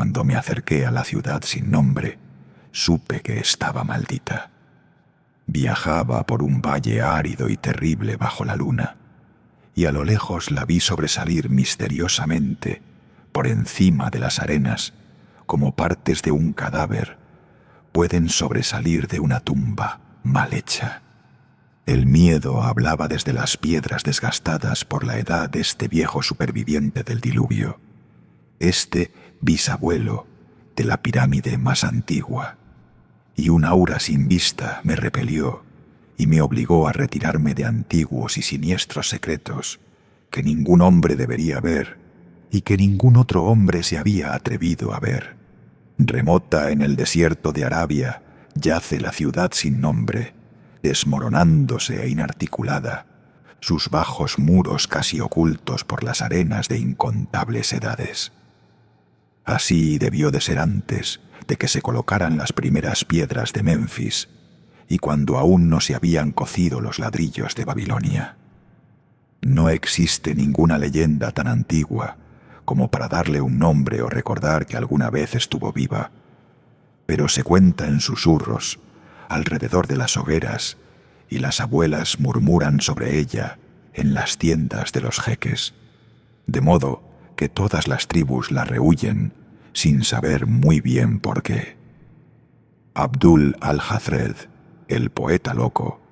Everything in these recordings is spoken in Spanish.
Cuando me acerqué a la ciudad sin nombre, supe que estaba maldita. Viajaba por un valle árido y terrible bajo la luna, y a lo lejos la vi sobresalir misteriosamente por encima de las arenas, como partes de un cadáver pueden sobresalir de una tumba mal hecha. El miedo hablaba desde las piedras desgastadas por la edad de este viejo superviviente del diluvio, este bisabuelo de la pirámide más antigua, y un aura sin vista me repelió y me obligó a retirarme de antiguos y siniestros secretos que ningún hombre debería ver y que ningún otro hombre se había atrevido a ver. Remota en el desierto de Arabia yace la ciudad sin nombre, desmoronándose e inarticulada, sus bajos muros casi ocultos por las arenas de incontables edades. Así debió de ser antes de que se colocaran las primeras piedras de Memphis y cuando aún no se habían cocido los ladrillos de Babilonia. No existe ninguna leyenda tan antigua como para darle un nombre o recordar que alguna vez estuvo viva, pero se cuenta en susurros alrededor de las hogueras y las abuelas murmuran sobre ella en las tiendas de los jeques, de modo que todas las tribus la rehuyen sin saber muy bien por qué. Abdul al-Jazred, el poeta loco,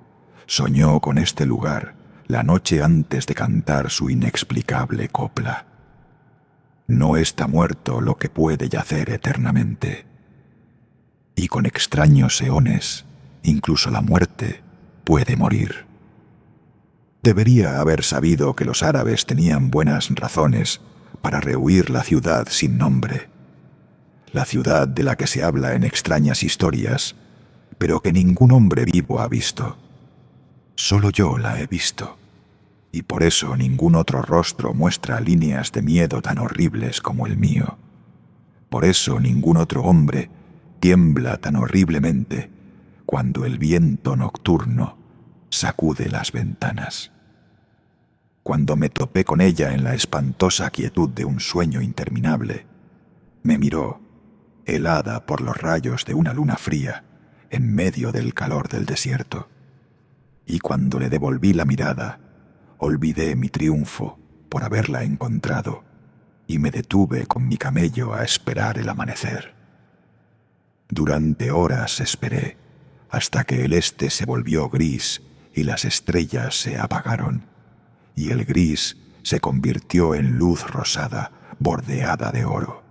soñó con este lugar la noche antes de cantar su inexplicable copla. No está muerto lo que puede yacer eternamente. Y con extraños eones, incluso la muerte puede morir. Debería haber sabido que los árabes tenían buenas razones para rehuir la ciudad sin nombre, la ciudad de la que se habla en extrañas historias, pero que ningún hombre vivo ha visto. Solo yo la he visto, y por eso ningún otro rostro muestra líneas de miedo tan horribles como el mío. Por eso ningún otro hombre tiembla tan horriblemente cuando el viento nocturno sacude las ventanas. Cuando me topé con ella en la espantosa quietud de un sueño interminable, me miró, helada por los rayos de una luna fría, en medio del calor del desierto. Y cuando le devolví la mirada, olvidé mi triunfo por haberla encontrado y me detuve con mi camello a esperar el amanecer. Durante horas esperé, hasta que el este se volvió gris y las estrellas se apagaron, y el gris se convirtió en luz rosada bordeada de oro.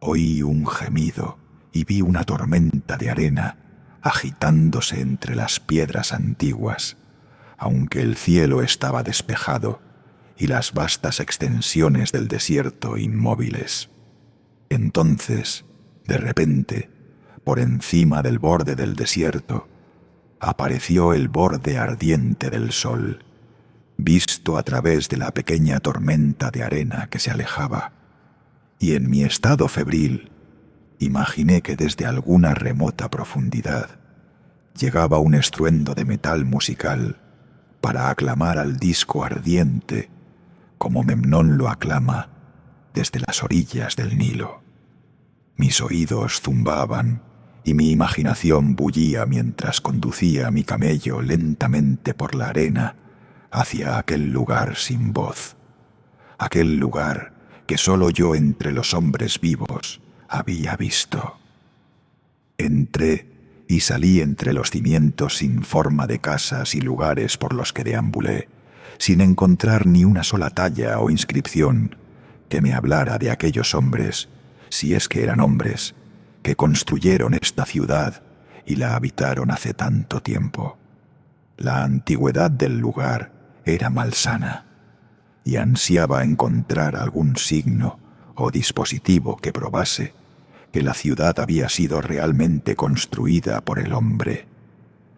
Oí un gemido y vi una tormenta de arena agitándose entre las piedras antiguas, aunque el cielo estaba despejado y las vastas extensiones del desierto inmóviles. Entonces, de repente, por encima del borde del desierto, apareció el borde ardiente del sol, visto a través de la pequeña tormenta de arena que se alejaba, y en mi estado febril imaginé que desde alguna remota profundidad llegaba un estruendo de metal musical para aclamar al disco ardiente como Memnón lo aclama desde las orillas del Nilo. Mis oídos zumbaban y mi imaginación bullía mientras conducía mi camello lentamente por la arena hacia aquel lugar sin voz, aquel lugar que solo yo entre los hombres vivos había visto. Entré y salí entre los cimientos sin forma de casas y lugares por los que deambulé, sin encontrar ni una sola talla o inscripción que me hablara de aquellos hombres, si es que eran hombres, que construyeron esta ciudad y la habitaron hace tanto tiempo. La antigüedad del lugar era malsana y ansiaba encontrar algún signo o dispositivo que probase que la ciudad había sido realmente construida por el hombre.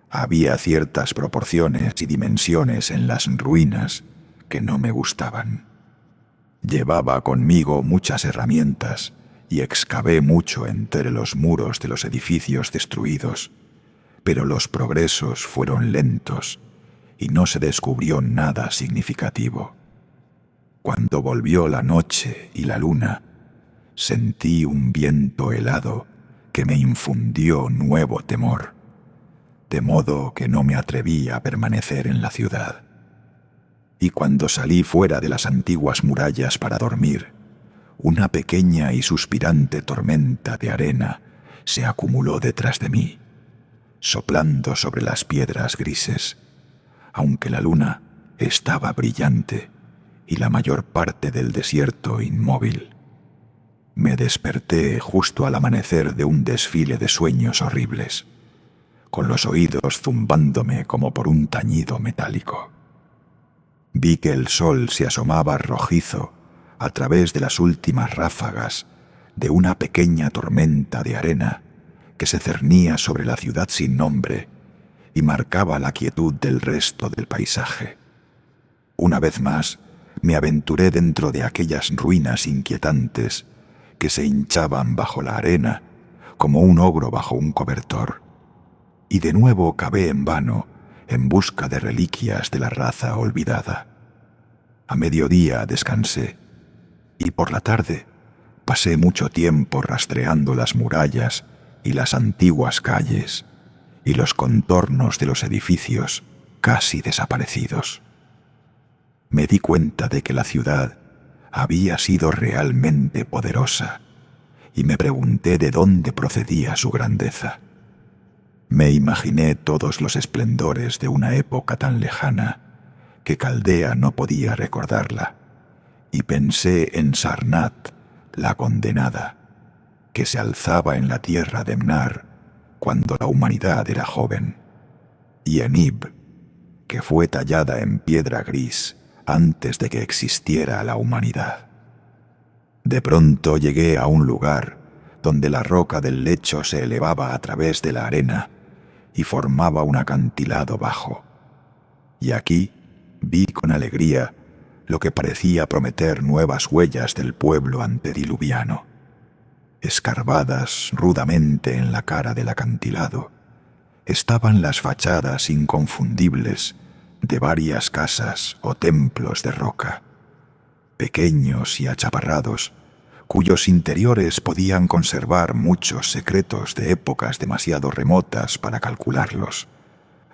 Había ciertas proporciones y dimensiones en las ruinas que no me gustaban. Llevaba conmigo muchas herramientas y excavé mucho entre los muros de los edificios destruidos, pero los progresos fueron lentos y no se descubrió nada significativo. Cuando volvió la noche y la luna, sentí un viento helado que me infundió nuevo temor, de modo que no me atreví a permanecer en la ciudad. Y cuando salí fuera de las antiguas murallas para dormir, una pequeña y suspirante tormenta de arena se acumuló detrás de mí, soplando sobre las piedras grises, aunque la luna estaba brillante y la mayor parte del desierto inmóvil. Me desperté justo al amanecer de un desfile de sueños horribles, con los oídos zumbándome como por un tañido metálico. Vi que el sol se asomaba rojizo a través de las últimas ráfagas de una pequeña tormenta de arena que se cernía sobre la ciudad sin nombre y marcaba la quietud del resto del paisaje. Una vez más, me aventuré dentro de aquellas ruinas inquietantes que se hinchaban bajo la arena como un ogro bajo un cobertor, y de nuevo cavé en vano en busca de reliquias de la raza olvidada. A mediodía descansé, y por la tarde pasé mucho tiempo rastreando las murallas y las antiguas calles y los contornos de los edificios casi desaparecidos. Me di cuenta de que la ciudad había sido realmente poderosa y me pregunté de dónde procedía su grandeza. Me imaginé todos los esplendores de una época tan lejana que Caldea no podía recordarla, y pensé en Sarnath, la condenada, que se alzaba en la tierra de Mnar cuando la humanidad era joven, y en Ib, que fue tallada en piedra gris antes de que existiera la humanidad. De pronto llegué a un lugar donde la roca del lecho se elevaba a través de la arena y formaba un acantilado bajo, y aquí vi con alegría lo que parecía prometer nuevas huellas del pueblo antediluviano, escarbadas rudamente en la cara del acantilado. Estaban las fachadas inconfundibles de varias casas o templos de roca, pequeños y achaparrados, cuyos interiores podían conservar muchos secretos de épocas demasiado remotas para calcularlos,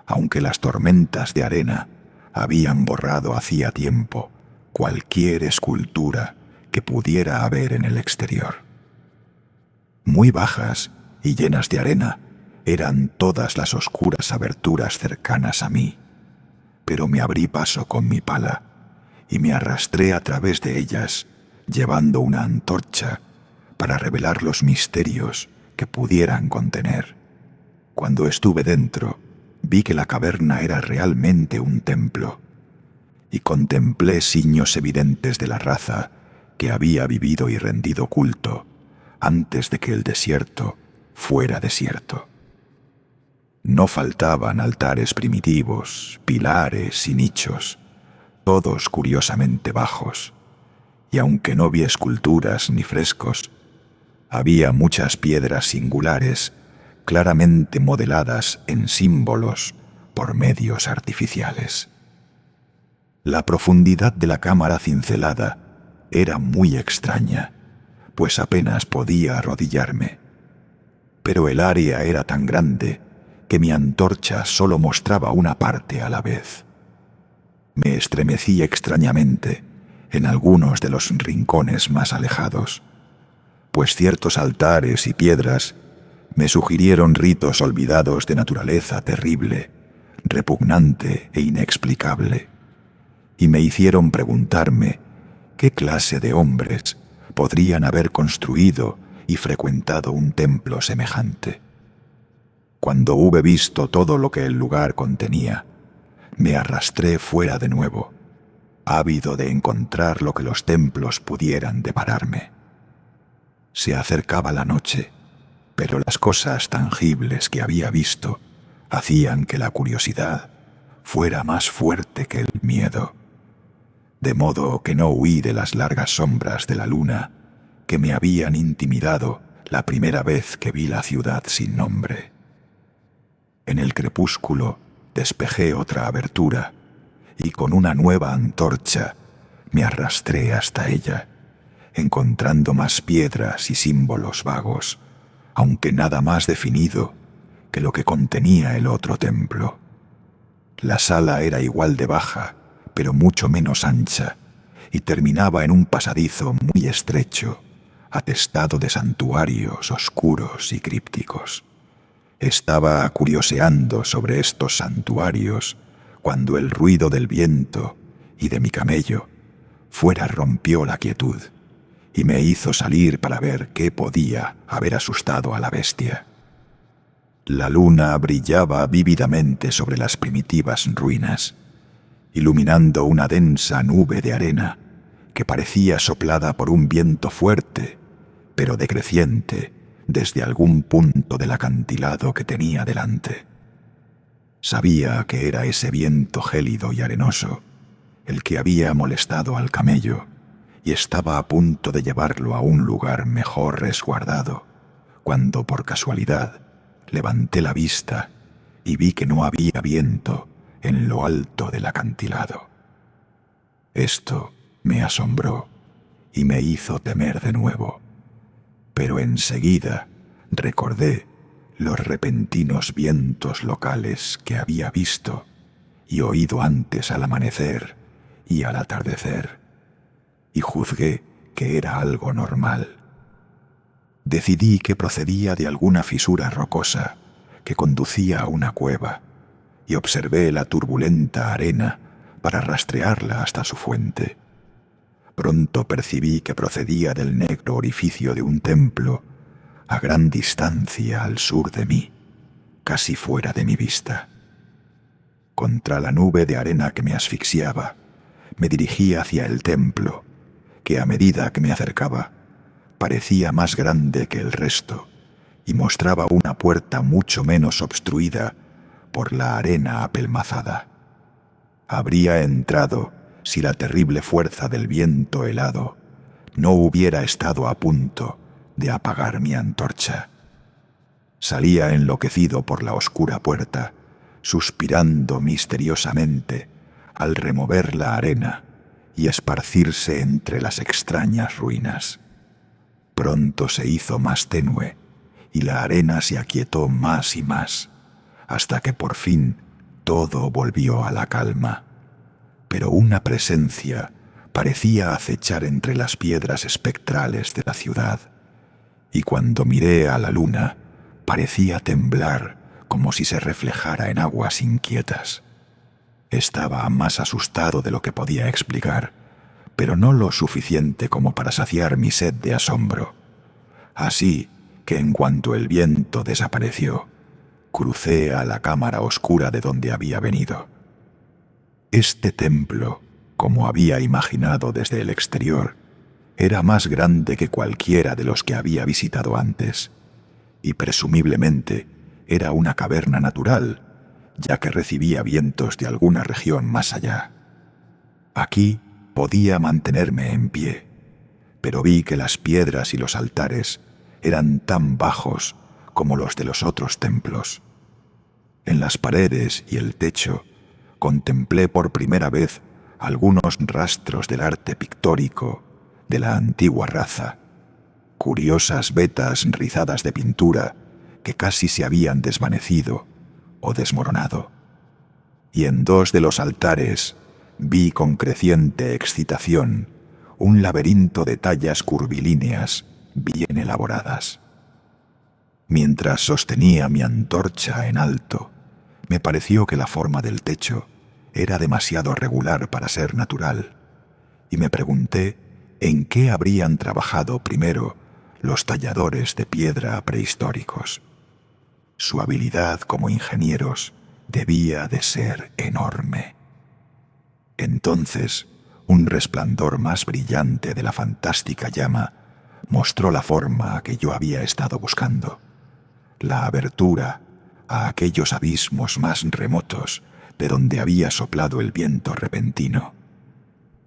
aunque las tormentas de arena habían borrado hacía tiempo cualquier escultura que pudiera haber en el exterior. Muy bajas y llenas de arena eran todas las oscuras aberturas cercanas a mí, pero me abrí paso con mi pala y me arrastré a través de ellas, llevando una antorcha para revelar los misterios que pudieran contener. Cuando estuve dentro, vi que la caverna era realmente un templo, y contemplé signos evidentes de la raza que había vivido y rendido culto antes de que el desierto fuera desierto. No faltaban altares primitivos, pilares y nichos, todos curiosamente bajos, y aunque no vi esculturas ni frescos, había muchas piedras singulares claramente modeladas en símbolos por medios artificiales. La profundidad de la cámara cincelada era muy extraña, pues apenas podía arrodillarme, pero el área era tan grande que mi antorcha solo mostraba una parte a la vez. Me estremecí extrañamente en algunos de los rincones más alejados, pues ciertos altares y piedras me sugirieron ritos olvidados de naturaleza terrible, repugnante e inexplicable, y me hicieron preguntarme qué clase de hombres podrían haber construido y frecuentado un templo semejante. Cuando hube visto todo lo que el lugar contenía, me arrastré fuera de nuevo, ávido de encontrar lo que los templos pudieran depararme. Se acercaba la noche, pero las cosas tangibles que había visto hacían que la curiosidad fuera más fuerte que el miedo, de modo que no huí de las largas sombras de la luna que me habían intimidado la primera vez que vi la ciudad sin nombre. En el crepúsculo despejé otra abertura y con una nueva antorcha me arrastré hasta ella, encontrando más piedras y símbolos vagos, aunque nada más definido que lo que contenía el otro templo. La sala era igual de baja, pero mucho menos ancha, y terminaba en un pasadizo muy estrecho, atestado de santuarios oscuros y crípticos. Estaba curioseando sobre estos santuarios cuando el ruido del viento y de mi camello fuera rompió la quietud y me hizo salir para ver qué podía haber asustado a la bestia. La luna brillaba vívidamente sobre las primitivas ruinas, iluminando una densa nube de arena que parecía soplada por un viento fuerte, pero decreciente, desde algún punto del acantilado que tenía delante. Sabía que era ese viento gélido y arenoso el que había molestado al camello y estaba a punto de llevarlo a un lugar mejor resguardado, cuando por casualidad levanté la vista y vi que no había viento en lo alto del acantilado. Esto me asombró y me hizo temer de nuevo, pero enseguida recordé los repentinos vientos locales que había visto y oído antes al amanecer y al atardecer, y juzgué que era algo normal. Decidí que procedía de alguna fisura rocosa que conducía a una cueva, y observé la turbulenta arena para rastrearla hasta su fuente. Pronto percibí que procedía del negro orificio de un templo a gran distancia al sur de mí, casi fuera de mi vista. Contra la nube de arena que me asfixiaba, me dirigí hacia el templo, que a medida que me acercaba, parecía más grande que el resto y mostraba una puerta mucho menos obstruida por la arena apelmazada. Habría entrado si la terrible fuerza del viento helado no hubiera estado a punto de apagar mi antorcha. Salía enloquecido por la oscura puerta, suspirando misteriosamente al remover la arena y esparcirse entre las extrañas ruinas. Pronto se hizo más tenue y la arena se aquietó más y más, hasta que por fin todo volvió a la calma. Pero una presencia parecía acechar entre las piedras espectrales de la ciudad, y cuando miré a la luna parecía temblar como si se reflejara en aguas inquietas. Estaba más asustado de lo que podía explicar, pero no lo suficiente como para saciar mi sed de asombro. Así que en cuanto el viento desapareció, crucé a la cámara oscura de donde había venido. Este templo, como había imaginado desde el exterior, era más grande que cualquiera de los que había visitado antes, y presumiblemente era una caverna natural, ya que recibía vientos de alguna región más allá. Aquí podía mantenerme en pie, pero vi que las piedras y los altares eran tan bajos como los de los otros templos. En las paredes y el techo contemplé por primera vez algunos rastros del arte pictórico de la antigua raza, curiosas vetas rizadas de pintura que casi se habían desvanecido o desmoronado. Y en dos de los altares vi con creciente excitación un laberinto de tallas curvilíneas bien elaboradas. Mientras sostenía mi antorcha en alto, me pareció que la forma del techo era demasiado regular para ser natural, y me pregunté en qué habrían trabajado primero los talladores de piedra prehistóricos. Su habilidad como ingenieros debía de ser enorme. Entonces, un resplandor más brillante de la fantástica llama mostró la forma que yo había estado buscando, la abertura a aquellos abismos más remotos de donde había soplado el viento repentino,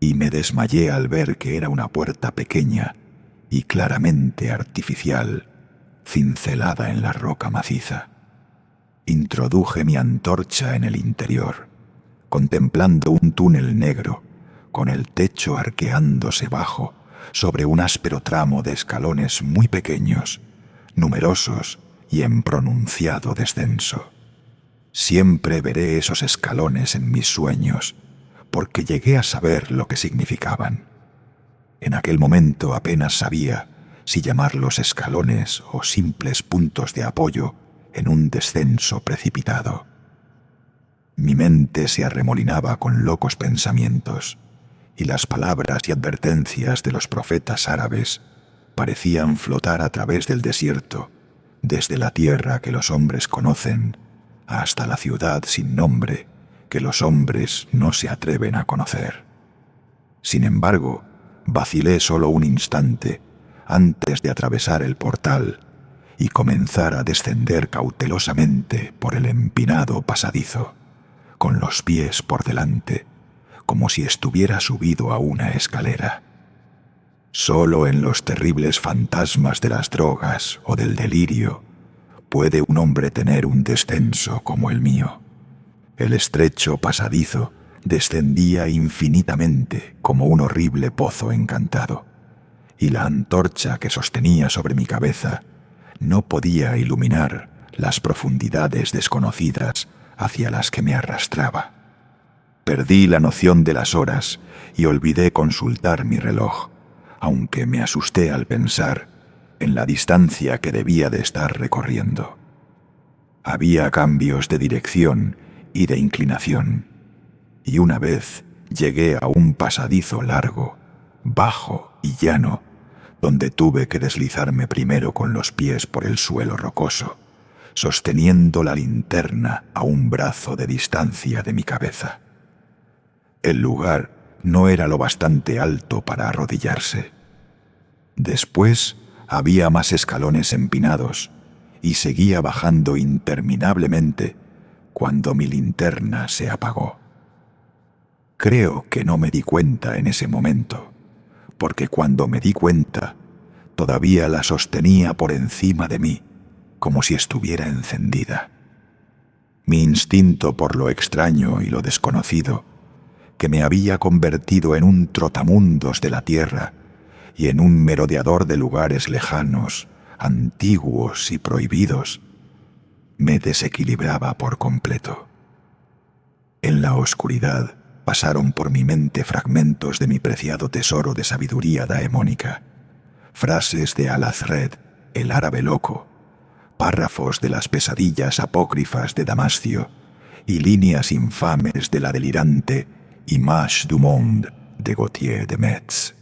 y me desmayé al ver que era una puerta pequeña y claramente artificial, cincelada en la roca maciza. Introduje mi antorcha en el interior, contemplando un túnel negro, con el techo arqueándose bajo sobre un áspero tramo de escalones muy pequeños, numerosos y en pronunciado descenso. Siempre veré esos escalones en mis sueños, porque llegué a saber lo que significaban. En aquel momento apenas sabía si llamarlos escalones o simples puntos de apoyo en un descenso precipitado. Mi mente se arremolinaba con locos pensamientos, y las palabras y advertencias de los profetas árabes parecían flotar a través del desierto, desde la tierra que los hombres conocen hasta la ciudad sin nombre que los hombres no se atreven a conocer. Sin embargo, vacilé solo un instante antes de atravesar el portal y comenzar a descender cautelosamente por el empinado pasadizo, con los pies por delante, como si estuviera subido a una escalera. Solo en los terribles fantasmas de las drogas o del delirio puede un hombre tener un descenso como el mío. El estrecho pasadizo descendía infinitamente como un horrible pozo encantado, y la antorcha que sostenía sobre mi cabeza no podía iluminar las profundidades desconocidas hacia las que me arrastraba. Perdí la noción de las horas y olvidé consultar mi reloj, aunque me asusté al pensar en la distancia que debía de estar recorriendo. Había cambios de dirección y de inclinación, y una vez llegué a un pasadizo largo, bajo y llano, donde tuve que deslizarme primero con los pies por el suelo rocoso, sosteniendo la linterna a un brazo de distancia de mi cabeza. El lugar no era lo bastante alto para arrodillarse. Después había más escalones empinados y seguía bajando interminablemente cuando mi linterna se apagó. Creo que no me di cuenta en ese momento, porque cuando me di cuenta, todavía la sostenía por encima de mí, como si estuviera encendida. Mi instinto por lo extraño y lo desconocido, que me había convertido en un trotamundos de la tierra y en un merodeador de lugares lejanos, antiguos y prohibidos, me desequilibraba por completo. En la oscuridad pasaron por mi mente fragmentos de mi preciado tesoro de sabiduría daemónica, frases de Al-Azred, el árabe loco, párrafos de las pesadillas apócrifas de Damascio y líneas infames de la delirante Image du Monde de Gautier de Metz.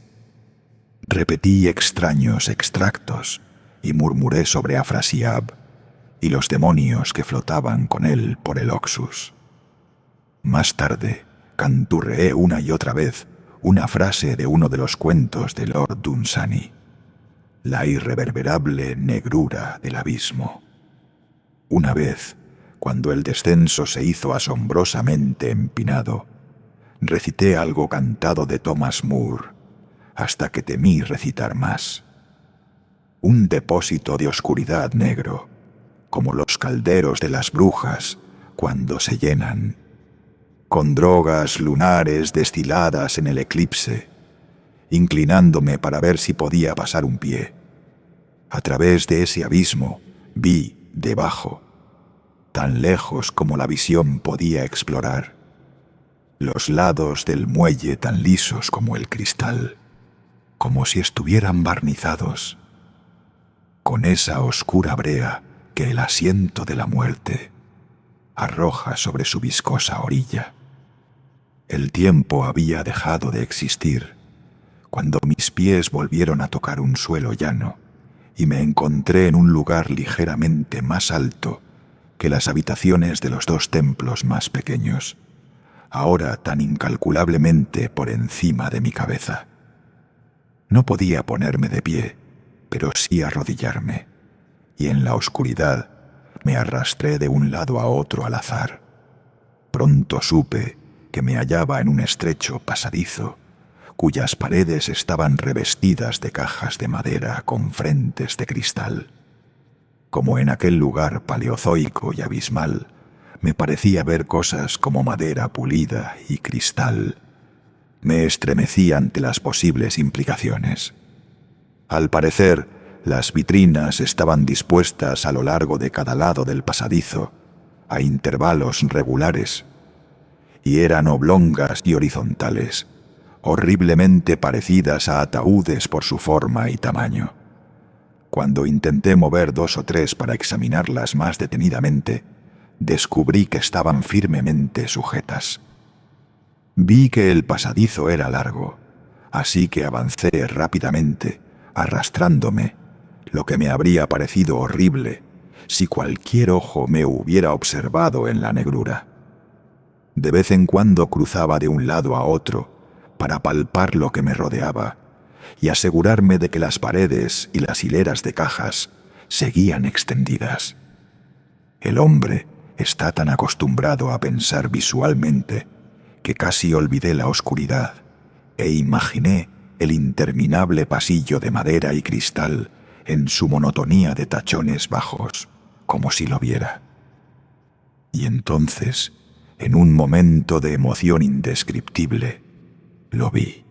Repetí extraños extractos y murmuré sobre Afrasiab y los demonios que flotaban con él por el Oxus. Más tarde, canturreé una y otra vez una frase de uno de los cuentos de Lord Dunsany: la irreverberable negrura del abismo. Una vez, cuando el descenso se hizo asombrosamente empinado, recité algo cantado de Thomas Moore, hasta que temí recitar más. Un depósito de oscuridad negro, como los calderos de las brujas cuando se llenan, con drogas lunares destiladas en el eclipse, inclinándome para ver si podía pasar un pie. A través de ese abismo vi, debajo, tan lejos como la visión podía explorar, los lados del muelle tan lisos como el cristal, como si estuvieran barnizados, con esa oscura brea que el asiento de la muerte arroja sobre su viscosa orilla. El tiempo había dejado de existir cuando mis pies volvieron a tocar un suelo llano y me encontré en un lugar ligeramente más alto que las habitaciones de los dos templos más pequeños, ahora tan incalculablemente por encima de mi cabeza. No podía ponerme de pie, pero sí arrodillarme, y en la oscuridad me arrastré de un lado a otro al azar. Pronto supe que me hallaba en un estrecho pasadizo, cuyas paredes estaban revestidas de cajas de madera con frentes de cristal. Como en aquel lugar paleozoico y abismal, me parecía ver cosas como madera pulida y cristal, Me estremecí ante las posibles implicaciones. Al parecer, las vitrinas estaban dispuestas a lo largo de cada lado del pasadizo, a intervalos regulares, y eran oblongas y horizontales, horriblemente parecidas a ataúdes por su forma y tamaño. Cuando intenté mover 2 o 3 para examinarlas más detenidamente, descubrí que estaban firmemente sujetas. Vi que el pasadizo era largo, así que avancé rápidamente, arrastrándome, lo que me habría parecido horrible si cualquier ojo me hubiera observado en la negrura. De vez en cuando cruzaba de un lado a otro para palpar lo que me rodeaba y asegurarme de que las paredes y las hileras de cajas seguían extendidas. El hombre está tan acostumbrado a pensar visualmente que casi olvidé la oscuridad e imaginé el interminable pasillo de madera y cristal en su monotonía de tachones bajos, como si lo viera. Y entonces, en un momento de emoción indescriptible, lo vi.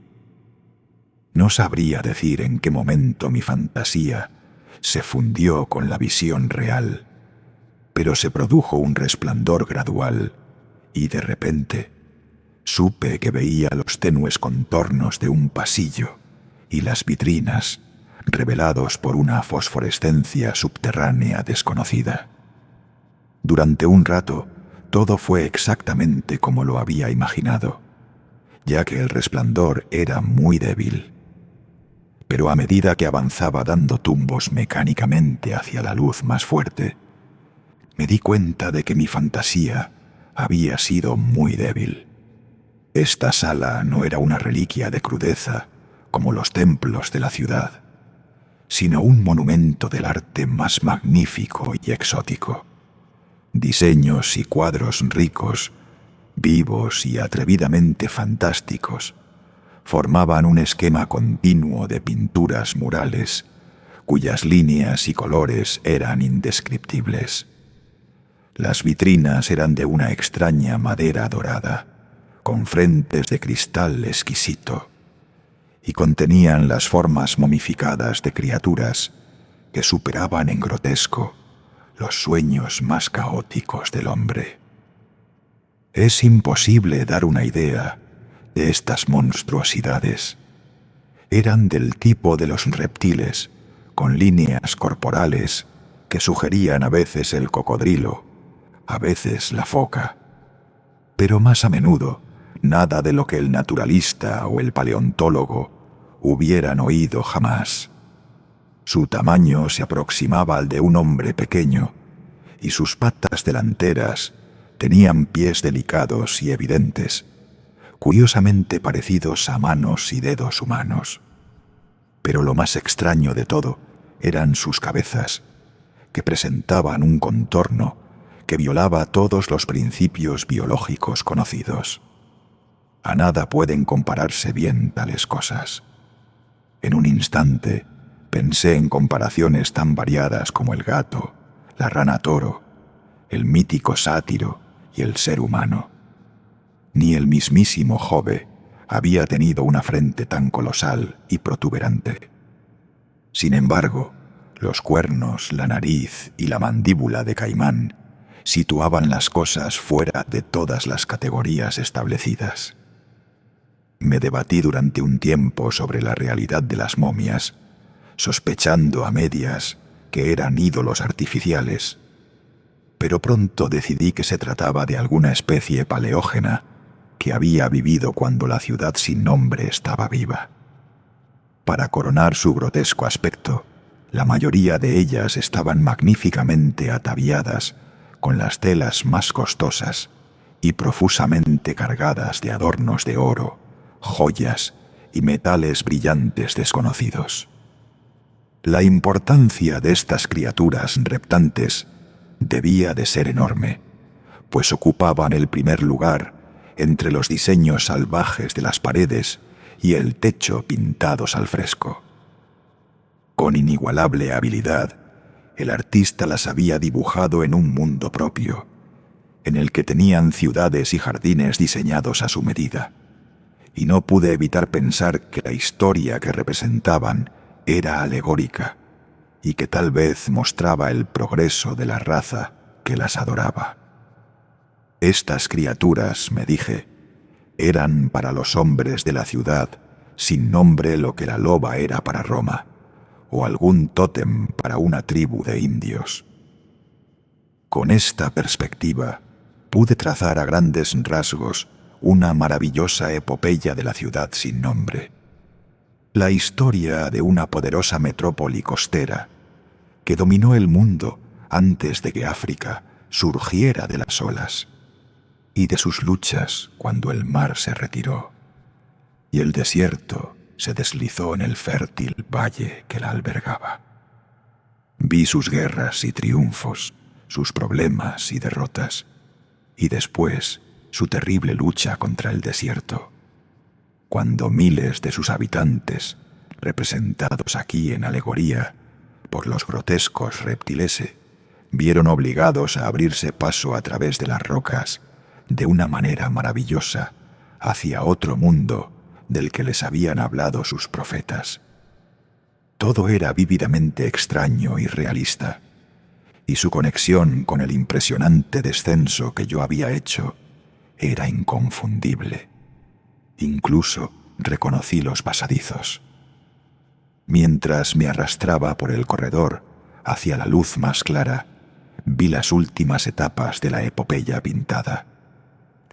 No sabría decir en qué momento mi fantasía se fundió con la visión real, pero se produjo un resplandor gradual y de repente supe que veía los tenues contornos de un pasillo y las vitrinas revelados por una fosforescencia subterránea desconocida. Durante un rato todo fue exactamente como lo había imaginado, ya que el resplandor era muy débil. Pero a medida que avanzaba dando tumbos mecánicamente hacia la luz más fuerte, me di cuenta de que mi fantasía había sido muy débil. Esta sala no era una reliquia de crudeza como los templos de la ciudad, sino un monumento del arte más magnífico y exótico. Diseños y cuadros ricos, vivos y atrevidamente fantásticos, formaban un esquema continuo de pinturas murales, cuyas líneas y colores eran indescriptibles. Las vitrinas eran de una extraña madera dorada, con frentes de cristal exquisito, y contenían las formas momificadas de criaturas que superaban en grotesco los sueños más caóticos del hombre. Es imposible dar una idea de estas monstruosidades. Eran del tipo de los reptiles, con líneas corporales que sugerían a veces el cocodrilo, a veces la foca, pero más a menudo nada de lo que el naturalista o el paleontólogo hubieran oído jamás. Su tamaño se aproximaba al de un hombre pequeño, y sus patas delanteras tenían pies delicados y evidentes, curiosamente parecidos a manos y dedos humanos. Pero lo más extraño de todo eran sus cabezas, que presentaban un contorno que violaba todos los principios biológicos conocidos. A nada pueden compararse bien tales cosas. En un instante pensé en comparaciones tan variadas como el gato, la rana toro, el mítico sátiro y el ser humano. Ni el mismísimo Jove había tenido una frente tan colosal y protuberante. Sin embargo, los cuernos, la nariz y la mandíbula de Caimán situaban las cosas fuera de todas las categorías establecidas. Me debatí durante un tiempo sobre la realidad de las momias, sospechando a medias que eran ídolos artificiales, pero pronto decidí que se trataba de alguna especie paleógena que había vivido cuando la ciudad sin nombre estaba viva. Para coronar su grotesco aspecto, la mayoría de ellas estaban magníficamente ataviadas con las telas más costosas y profusamente cargadas de adornos de oro, joyas y metales brillantes desconocidos. La importancia de estas criaturas reptantes debía de ser enorme, pues ocupaban el primer lugar entre los diseños salvajes de las paredes y el techo pintados al fresco. Con inigualable habilidad, el artista las había dibujado en un mundo propio, en el que tenían ciudades y jardines diseñados a su medida, y no pude evitar pensar que la historia que representaban era alegórica y que tal vez mostraba el progreso de la raza que las adoraba. Estas criaturas, me dije, eran para los hombres de la ciudad sin nombre lo que la loba era para Roma, o algún tótem para una tribu de indios. Con esta perspectiva, pude trazar a grandes rasgos una maravillosa epopeya de la ciudad sin nombre. La historia de una poderosa metrópoli costera que dominó el mundo antes de que África surgiera de las olas, y de sus luchas cuando el mar se retiró y el desierto se deslizó en el fértil valle que la albergaba. Vi sus guerras y triunfos, sus problemas y derrotas, y después su terrible lucha contra el desierto, cuando miles de sus habitantes, representados aquí en alegoría por los grotescos reptilese, vieron obligados a abrirse paso a través de las rocas de una manera maravillosa hacia otro mundo del que les habían hablado sus profetas. Todo era vívidamente extraño y realista, y su conexión con el impresionante descenso que yo había hecho era inconfundible. Incluso reconocí los pasadizos. Mientras me arrastraba por el corredor hacia la luz más clara, vi las últimas etapas de la epopeya pintada.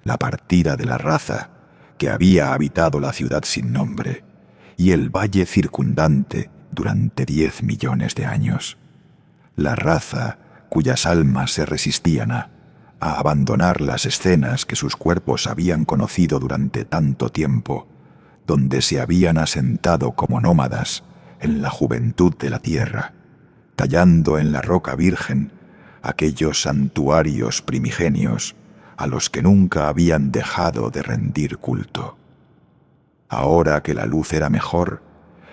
La partida de la raza que había habitado la ciudad sin nombre y el valle circundante durante 10 millones de años. La raza cuyas almas se resistían a abandonar las escenas que sus cuerpos habían conocido durante tanto tiempo, donde se habían asentado como nómadas en la juventud de la tierra, tallando en la roca virgen aquellos santuarios primigenios a los que nunca habían dejado de rendir culto. Ahora que la luz era mejor,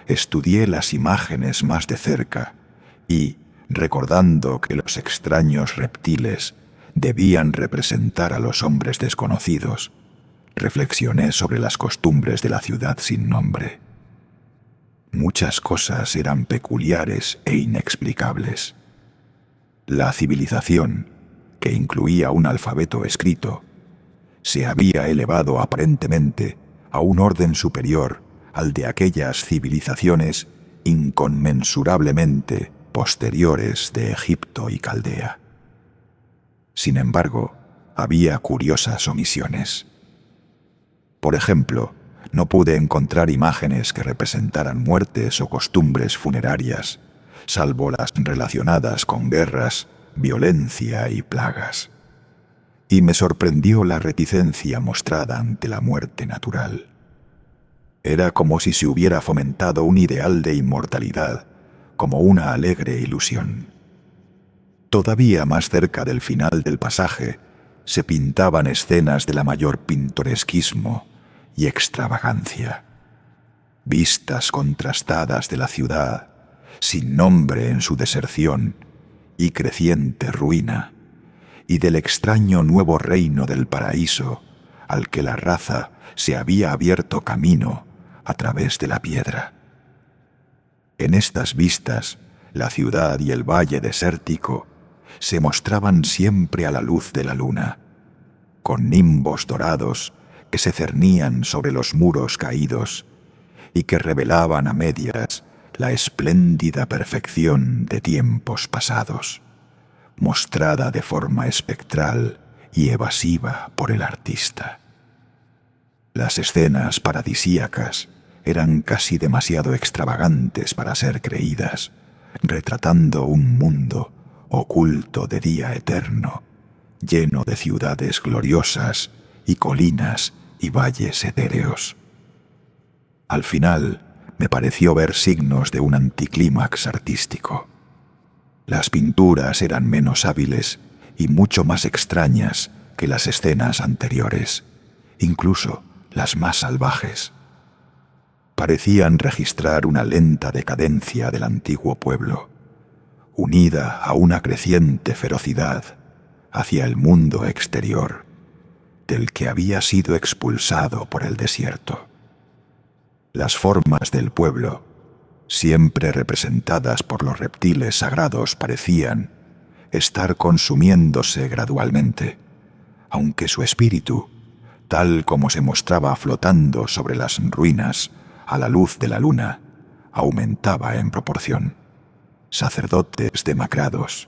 estudié las imágenes más de cerca y, recordando que los extraños reptiles debían representar a los hombres desconocidos, reflexioné sobre las costumbres de la ciudad sin nombre. Muchas cosas eran peculiares e inexplicables. La civilización, que incluía un alfabeto escrito, se había elevado aparentemente a un orden superior al de aquellas civilizaciones inconmensurablemente posteriores de Egipto y Caldea. Sin embargo, había curiosas omisiones. Por ejemplo, no pude encontrar imágenes que representaran muertes o costumbres funerarias, salvo las relacionadas con guerras, violencia y plagas. Y me sorprendió la reticencia mostrada ante la muerte natural. Era como si se hubiera fomentado un ideal de inmortalidad, como una alegre ilusión. Todavía más cerca del final del pasaje, se pintaban escenas de la mayor pintoresquismo y extravagancia. Vistas contrastadas de la ciudad, sin nombre en su deserción y creciente ruina, y del extraño nuevo reino del paraíso al que la raza se había abierto camino a través de la piedra. En estas vistas, la ciudad y el valle desértico se mostraban siempre a la luz de la luna, con nimbos dorados que se cernían sobre los muros caídos y que revelaban a medias la espléndida perfección de tiempos pasados, mostrada de forma espectral y evasiva por el artista. Las escenas paradisíacas eran casi demasiado extravagantes para ser creídas, retratando un mundo oculto de día eterno, lleno de ciudades gloriosas y colinas y valles etéreos. Al final, me pareció ver signos de un anticlímax artístico. Las pinturas eran menos hábiles y mucho más extrañas que las escenas anteriores, incluso las más salvajes. Parecían registrar una lenta decadencia del antiguo pueblo, unida a una creciente ferocidad hacia el mundo exterior, del que había sido expulsado por el desierto. Las formas del pueblo, siempre representadas por los reptiles sagrados, parecían estar consumiéndose gradualmente, aunque su espíritu, tal como se mostraba flotando sobre las ruinas a la luz de la luna, aumentaba en proporción. Sacerdotes demacrados,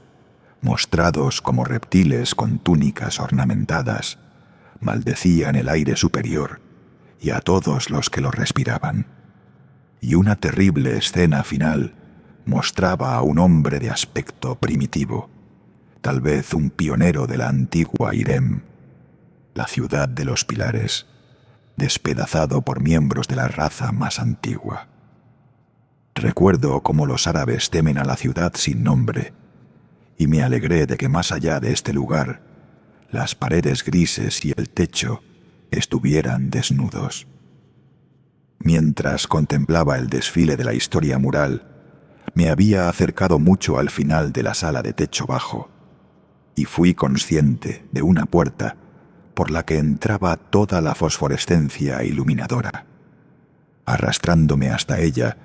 mostrados como reptiles con túnicas ornamentadas, maldecían el aire superior y a todos los que lo respiraban. Y una terrible escena final mostraba a un hombre de aspecto primitivo, tal vez un pionero de la antigua Irem, la ciudad de los pilares, despedazado por miembros de la raza más antigua. Recuerdo cómo los árabes temen a la ciudad sin nombre, y me alegré de que más allá de este lugar, las paredes grises y el techo estuvieran desnudos. Mientras contemplaba el desfile de la historia mural, me había acercado mucho al final de la sala de techo bajo, y fui consciente de una puerta por la que entraba toda la fosforescencia iluminadora. Arrastrándome hasta ella,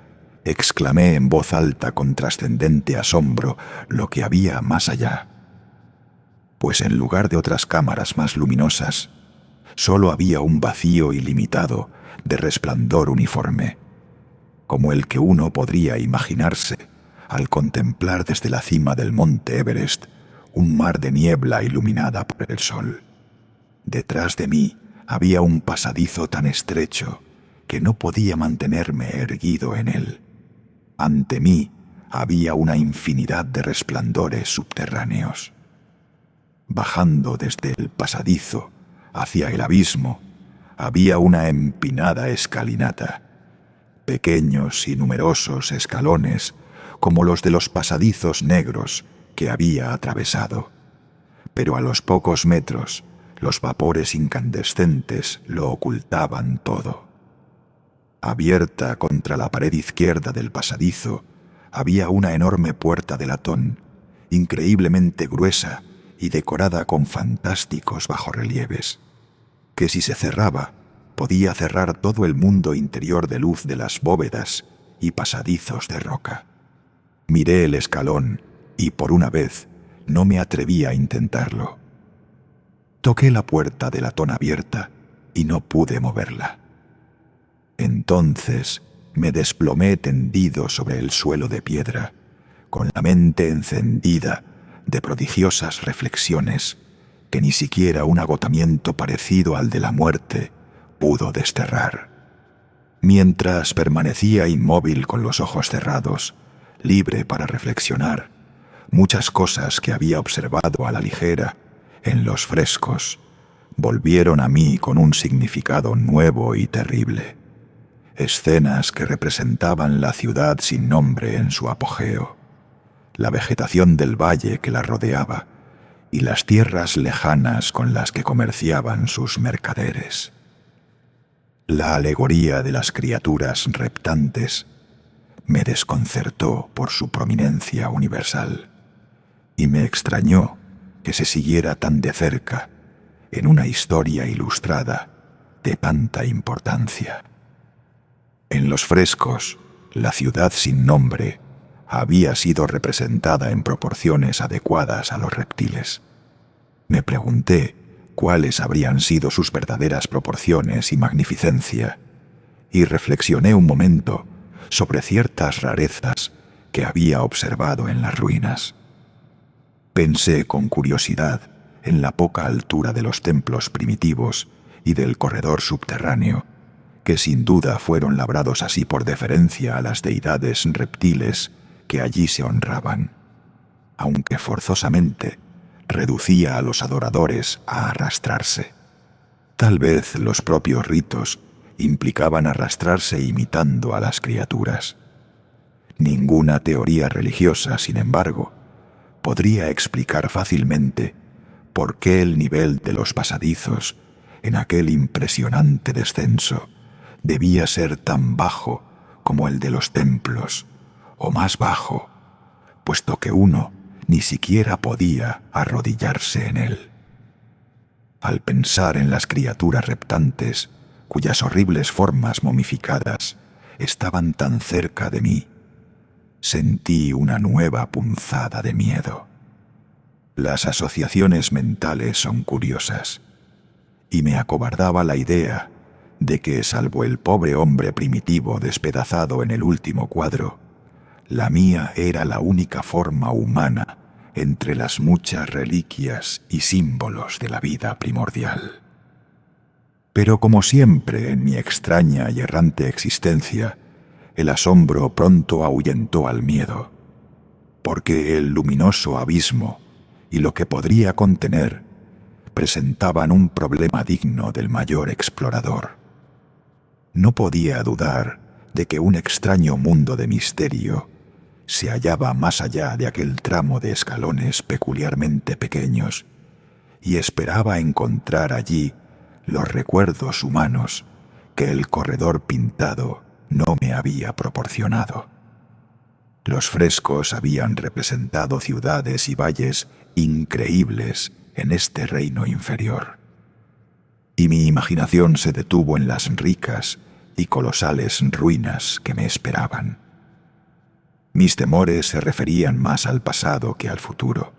exclamé en voz alta con trascendente asombro lo que había más allá. Pues en lugar de otras cámaras más luminosas, solo había un vacío ilimitado de resplandor uniforme, como el que uno podría imaginarse al contemplar desde la cima del monte Everest un mar de niebla iluminada por el sol. Detrás de mí había un pasadizo tan estrecho que no podía mantenerme erguido en él. Ante mí había una infinidad de resplandores subterráneos. Bajando desde el pasadizo hacia el abismo, había una empinada escalinata, pequeños y numerosos escalones como los de los pasadizos negros que había atravesado. Pero a los pocos metros, los vapores incandescentes lo ocultaban todo. Abierta contra la pared izquierda del pasadizo, había una enorme puerta de latón, increíblemente gruesa y decorada con fantásticos bajorrelieves, que si se cerraba, podía cerrar todo el mundo interior de luz de las bóvedas y pasadizos de roca. Miré el escalón y, por una vez, no me atreví a intentarlo. Toqué la puerta de latón abierta y no pude moverla. Entonces me desplomé tendido sobre el suelo de piedra, con la mente encendida de prodigiosas reflexiones que ni siquiera un agotamiento parecido al de la muerte pudo desterrar. Mientras permanecía inmóvil con los ojos cerrados, libre para reflexionar, muchas cosas que había observado a la ligera en los frescos volvieron a mí con un significado nuevo y terrible. Escenas que representaban la ciudad sin nombre en su apogeo, la vegetación del valle que la rodeaba y las tierras lejanas con las que comerciaban sus mercaderes. La alegoría de las criaturas reptantes me desconcertó por su prominencia universal y me extrañó que se siguiera tan de cerca en una historia ilustrada de tanta importancia. En los frescos, la ciudad sin nombre había sido representada en proporciones adecuadas a los reptiles. Me pregunté cuáles habrían sido sus verdaderas proporciones y magnificencia, y reflexioné un momento sobre ciertas rarezas que había observado en las ruinas. Pensé con curiosidad en la poca altura de los templos primitivos y del corredor subterráneo, que sin duda fueron labrados así por deferencia a las deidades reptiles que allí se honraban, aunque forzosamente reducía a los adoradores a arrastrarse. Tal vez los propios ritos implicaban arrastrarse imitando a las criaturas. Ninguna teoría religiosa, sin embargo, podría explicar fácilmente por qué el nivel de los pasadizos en aquel impresionante descenso debía ser tan bajo como el de los templos, o más bajo, puesto que uno ni siquiera podía arrodillarse en él. Al pensar en las criaturas reptantes, cuyas horribles formas momificadas estaban tan cerca de mí, sentí una nueva punzada de miedo. Las asociaciones mentales son curiosas, y me acobardaba la idea de que, salvo el pobre hombre primitivo despedazado en el último cuadro, la mía era la única forma humana entre las muchas reliquias y símbolos de la vida primordial. Pero como siempre en mi extraña y errante existencia, el asombro pronto ahuyentó al miedo, porque el luminoso abismo y lo que podría contener presentaban un problema digno del mayor explorador. No podía dudar de que un extraño mundo de misterio se hallaba más allá de aquel tramo de escalones peculiarmente pequeños, y esperaba encontrar allí los recuerdos humanos que el corredor pintado no me había proporcionado. Los frescos habían representado ciudades y valles increíbles en este reino inferior, y mi imaginación se detuvo en las ricas y colosales ruinas que me esperaban. Mis temores se referían más al pasado que al futuro.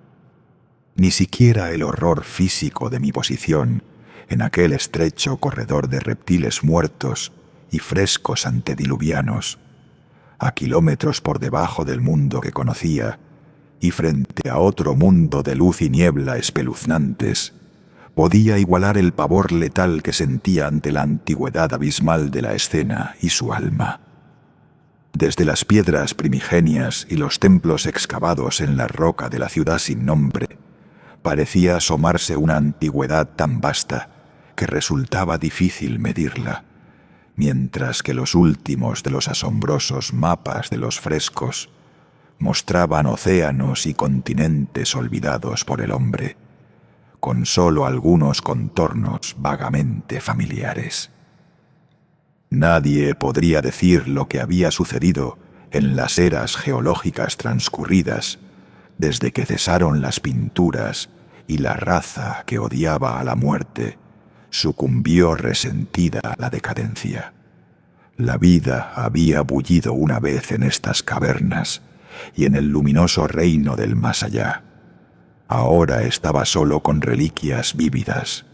Ni siquiera el horror físico de mi posición en aquel estrecho corredor de reptiles muertos y frescos antediluvianos, a kilómetros por debajo del mundo que conocía y frente a otro mundo de luz y niebla espeluznantes, podía igualar el pavor letal que sentía ante la antigüedad abismal de la escena y su alma. Desde las piedras primigenias y los templos excavados en la roca de la ciudad sin nombre, parecía asomarse una antigüedad tan vasta que resultaba difícil medirla, mientras que los últimos de los asombrosos mapas de los frescos mostraban océanos y continentes olvidados por el hombre, con solo algunos contornos vagamente familiares. Nadie podría decir lo que había sucedido en las eras geológicas transcurridas desde que cesaron las pinturas y la raza que odiaba a la muerte sucumbió resentida a la decadencia. La vida había bullido una vez en estas cavernas y en el luminoso reino del más allá. Ahora estaba solo con reliquias vívidas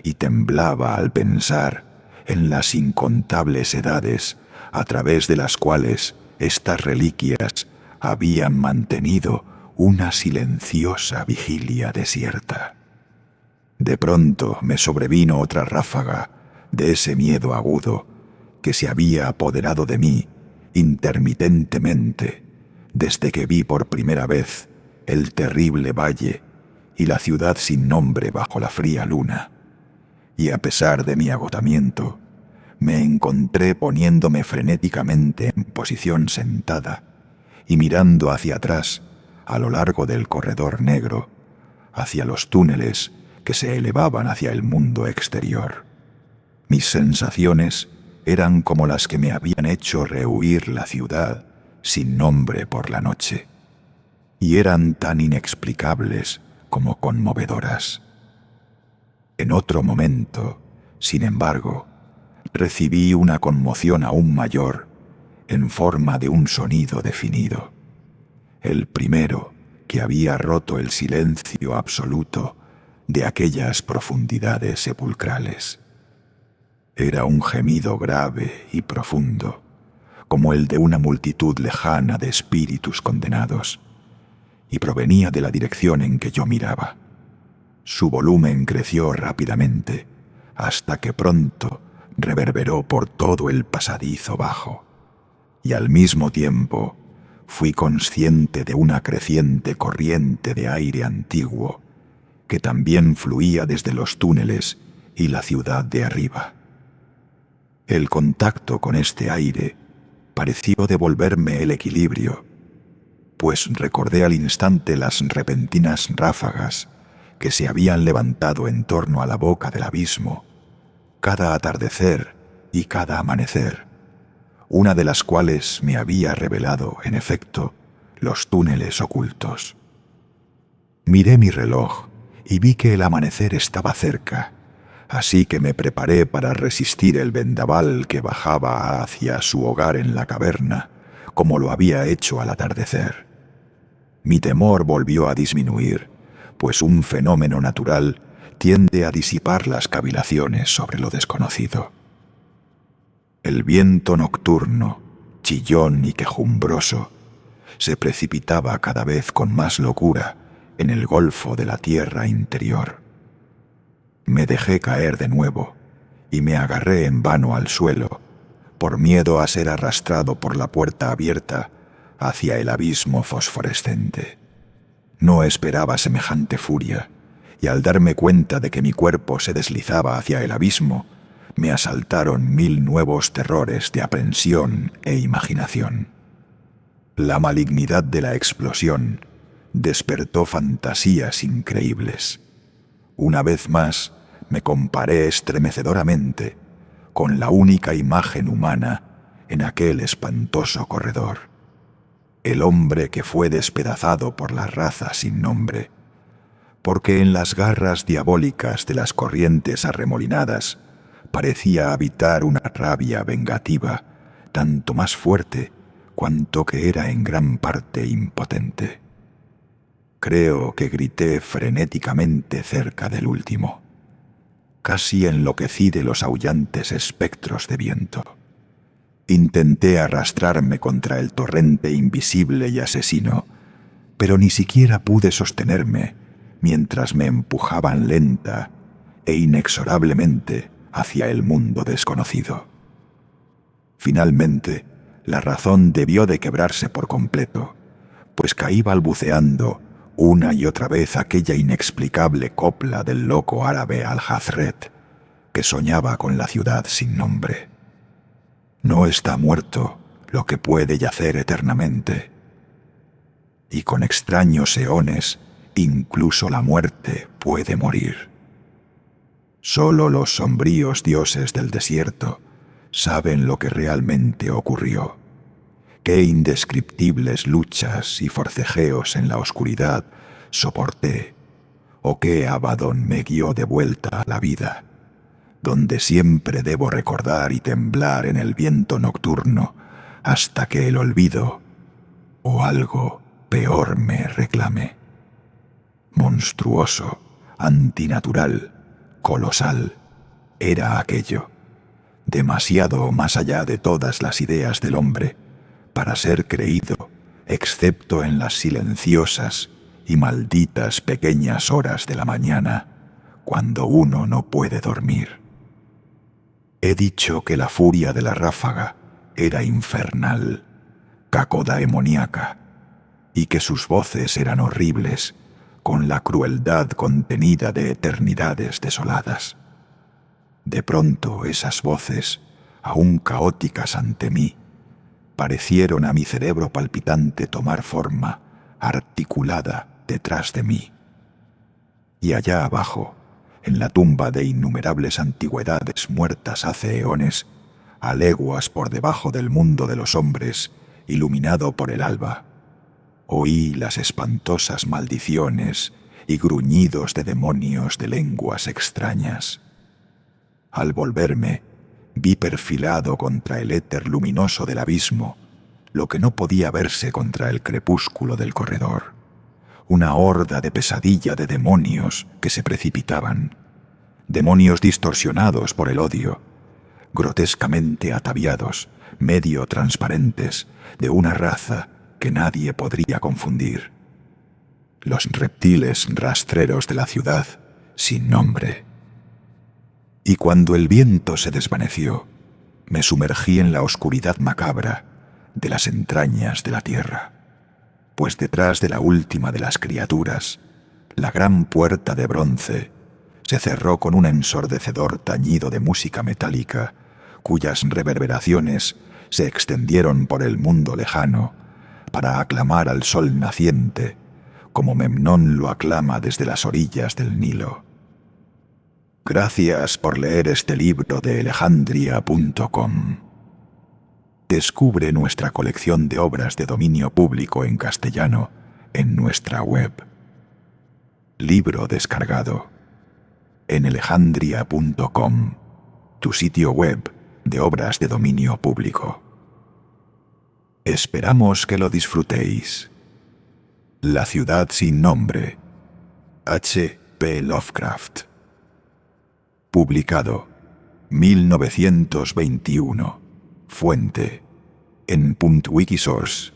y temblaba al pensar en las incontables edades a través de las cuales estas reliquias habían mantenido una silenciosa vigilia desierta. De pronto me sobrevino otra ráfaga de ese miedo agudo que se había apoderado de mí intermitentemente desde que vi por primera vez el terrible valle y la ciudad sin nombre bajo la fría luna. Y a pesar de mi agotamiento, me encontré poniéndome frenéticamente en posición sentada y mirando hacia atrás a lo largo del corredor negro, hacia los túneles que se elevaban hacia el mundo exterior. Mis sensaciones eran como las que me habían hecho rehuir la ciudad sin nombre por la noche, y eran tan inexplicables como conmovedoras. En otro momento, sin embargo, recibí una conmoción aún mayor en forma de un sonido definido, el primero que había roto el silencio absoluto de aquellas profundidades sepulcrales. Era un gemido grave y profundo, como el de una multitud lejana de espíritus condenados, y provenía de la dirección en que yo miraba. Su volumen creció rápidamente, hasta que pronto reverberó por todo el pasadizo bajo, y al mismo tiempo fui consciente de una creciente corriente de aire antiguo que también fluía desde los túneles y la ciudad de arriba. El contacto con este aire pareció devolverme el equilibrio, pues recordé al instante las repentinas ráfagas que se habían levantado en torno a la boca del abismo, cada atardecer y cada amanecer, una de las cuales me había revelado, en efecto, los túneles ocultos. Miré mi reloj y vi que el amanecer estaba cerca, así que me preparé para resistir el vendaval que bajaba hacia su hogar en la caverna, como lo había hecho al atardecer. Mi temor volvió a disminuir, pues un fenómeno natural tiende a disipar las cavilaciones sobre lo desconocido. El viento nocturno, chillón y quejumbroso, se precipitaba cada vez con más locura en el golfo de la tierra interior. Me dejé caer de nuevo y me agarré en vano al suelo, por miedo a ser arrastrado por la puerta abierta hacia el abismo fosforescente. No esperaba semejante furia, y al darme cuenta de que mi cuerpo se deslizaba hacia el abismo, me asaltaron 1000 nuevos terrores de aprensión e imaginación. La malignidad de la explosión despertó fantasías increíbles. Una vez más me comparé estremecedoramente con la única imagen humana en aquel espantoso corredor. El hombre que fue despedazado por la raza sin nombre, porque en las garras diabólicas de las corrientes arremolinadas parecía habitar una rabia vengativa, tanto más fuerte cuanto que era en gran parte impotente. Creo que grité frenéticamente cerca del último. Casi enloquecí de los aullantes espectros de viento. Intenté arrastrarme contra el torrente invisible y asesino, pero ni siquiera pude sostenerme mientras me empujaban lenta e inexorablemente hacia el mundo desconocido. Finalmente, la razón debió de quebrarse por completo, pues caí balbuceando una y otra vez aquella inexplicable copla del loco árabe Al-Hazred, que soñaba con la ciudad sin nombre. No está muerto lo que puede yacer eternamente. Y con extraños eones, incluso la muerte puede morir. Solo los sombríos dioses del desierto saben lo que realmente ocurrió. Qué indescriptibles luchas y forcejeos en la oscuridad soporté, o qué Abadón me guió de vuelta a la vida, donde siempre debo recordar y temblar en el viento nocturno hasta que el olvido o algo peor me reclame. Monstruoso, antinatural, colosal, era aquello, demasiado más allá de todas las ideas del hombre, para ser creído, excepto en las silenciosas y malditas pequeñas horas de la mañana, cuando uno no puede dormir. He dicho que la furia de la ráfaga era infernal, cacodaemoníaca, y que sus voces eran horribles, con la crueldad contenida de eternidades desoladas. De pronto esas voces, aún caóticas ante mí, parecieron a mi cerebro palpitante tomar forma, articulada detrás de mí. Y allá abajo, en la tumba de innumerables antigüedades muertas hace eones, a leguas por debajo del mundo de los hombres, iluminado por el alba, oí las espantosas maldiciones y gruñidos de demonios de lenguas extrañas. Al volverme, vi perfilado contra el éter luminoso del abismo lo que no podía verse contra el crepúsculo del corredor. Una horda de pesadilla de demonios que se precipitaban. Demonios distorsionados por el odio, grotescamente ataviados, medio transparentes, de una raza que nadie podría confundir. Los reptiles rastreros de la ciudad sin nombre. Y cuando el viento se desvaneció, me sumergí en la oscuridad macabra de las entrañas de la tierra, pues detrás de la última de las criaturas, la gran puerta de bronce se cerró con un ensordecedor tañido de música metálica, cuyas reverberaciones se extendieron por el mundo lejano para aclamar al sol naciente, como Memnón lo aclama desde las orillas del Nilo. Gracias por leer este libro de Alejandría.com. Descubre nuestra colección de obras de dominio público en castellano en nuestra web. Libro descargado. en alejandria.com, tu sitio web de obras de dominio público. Esperamos que lo disfrutéis. La ciudad sin nombre. H. P. Lovecraft. Publicado 1921. Fuente en .wikisource.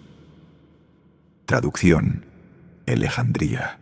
Traducción: Alejandría.